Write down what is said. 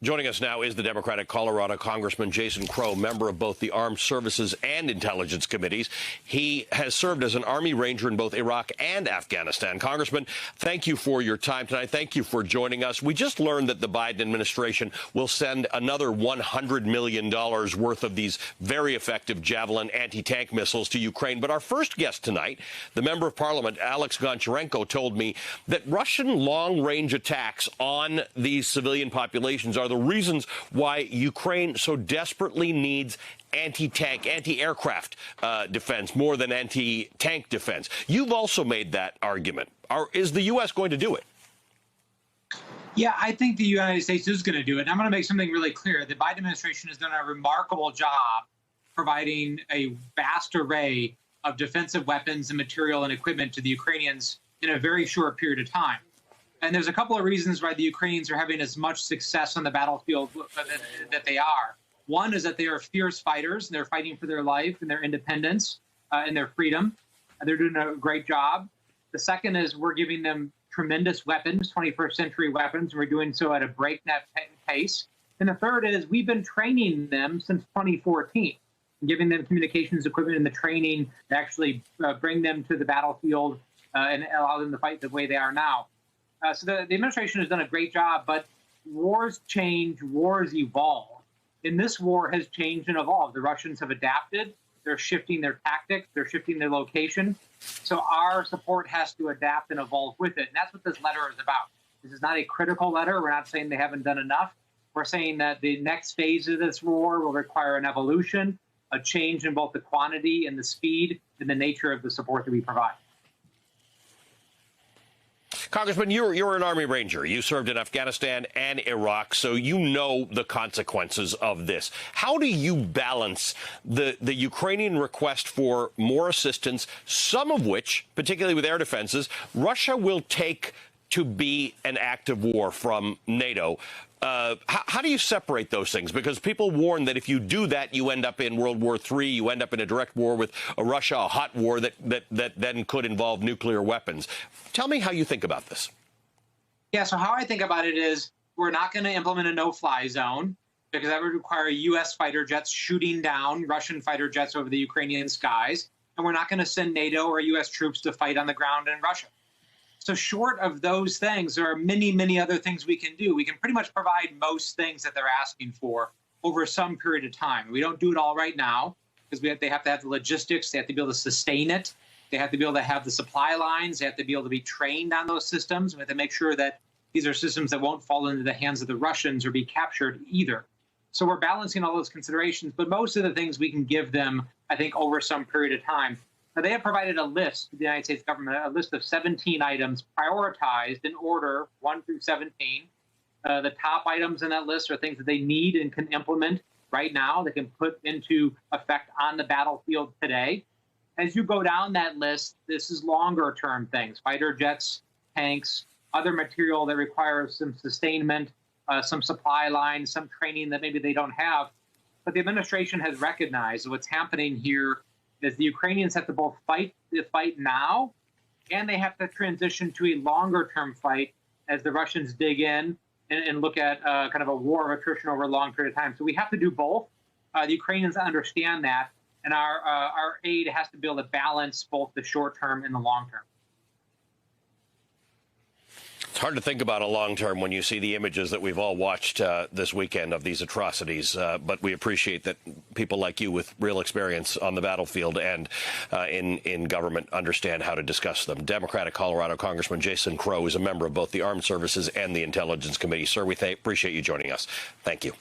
Joining us now is the Democratic Colorado Congressman Jason Crow, member of both the Armed Services and Intelligence Committees. He has served as an Army Ranger in both Iraq and Afghanistan. Congressman, thank you for your time tonight. Thank you for joining us. We just learned that the Biden administration will send another $100 million worth of these very effective Javelin anti-tank missiles to Ukraine. But our first guest tonight, the member of parliament, Alex Goncharenko, told me that Russian long-range attacks on these civilian populations are the reasons why Ukraine so desperately needs anti-tank, anti-aircraft defense more than anti-tank defense. You've also made that argument. Is the U.S. going to do it? Yeah, I think the United States is going to do it. And I'm going to make something really clear. The Biden administration has done a remarkable job providing a vast array of defensive weapons and material and equipment to the Ukrainians in a very short period of time. And there's a couple of reasons why the Ukrainians are having as much success on the battlefield that they are. One is that they are fierce fighters, and they're fighting for their life and their independence and their freedom. And they're doing a great job. The second is we're giving them tremendous weapons, 21st century weapons. And we're doing so at a breakneck pace. And the third is we've been training them since 2014, giving them communications equipment and the training to actually bring them to the battlefield and allow them to fight the way they are now. So the administration has done a great job, but wars change, wars evolve. And this war has changed and evolved. The Russians have adapted. They're shifting their tactics. They're shifting their location. So our support has to adapt and evolve with it. And that's what this letter is about. This is not a critical letter. We're not saying they haven't done enough. We're saying that the next phase of this war will require an evolution, a change in both the quantity and the speed and the nature of the support that we provide. Congressman, you're an Army Ranger. You served in Afghanistan and Iraq, so you know the consequences of this. How do you balance the Ukrainian request for more assistance, some of which, particularly with air defenses, Russia will take to be an act of war from NATO? How do you separate those things? Because people warn that if you do that, you end up in World War III. You end up in a direct war with Russia, a hot war that then could involve nuclear weapons. Tell me how you think about this. Yeah, so how I think about it is we're not going to implement a no-fly zone because that would require U.S. fighter jets shooting down Russian fighter jets over the Ukrainian skies. And we're not going to send NATO or U.S. troops to fight on the ground in Russia. So short of those things, there are many, many other things we can do. We can pretty much provide most things that they're asking for over some period of time. We don't do it all right now because they have to have the logistics. They have to be able to sustain it. They have to be able to have the supply lines. They have to be able to be trained on those systems. We have to make sure that these are systems that won't fall into the hands of the Russians or be captured either. So we're balancing all those considerations. But most of the things we can give them, I think, over some period of time. Now, they have provided a list to the United States government, a list of 17 items prioritized in order, 1 through 17. The top items in that list are things that they need and can implement right now, they can put into effect on the battlefield today. As you go down that list, this is longer-term things, fighter jets, tanks, other material that requires some sustainment, some supply lines, some training that maybe they don't have. But the administration has recognized what's happening here is the Ukrainians have to both fight the fight now, and they have to transition to a longer-term fight as the Russians dig in and look at kind of a war of attrition over a long period of time. So we have to do both. The Ukrainians understand that, and our aid has to be able to balance both the short-term and the long-term. It's hard to think about a long term when you see the images that we've all watched this weekend of these atrocities. But we appreciate that people like you with real experience on the battlefield and in government understand how to discuss them. Democratic Colorado Congressman Jason Crow is a member of both the Armed Services and the Intelligence Committee. Sir, we appreciate you joining us. Thank you.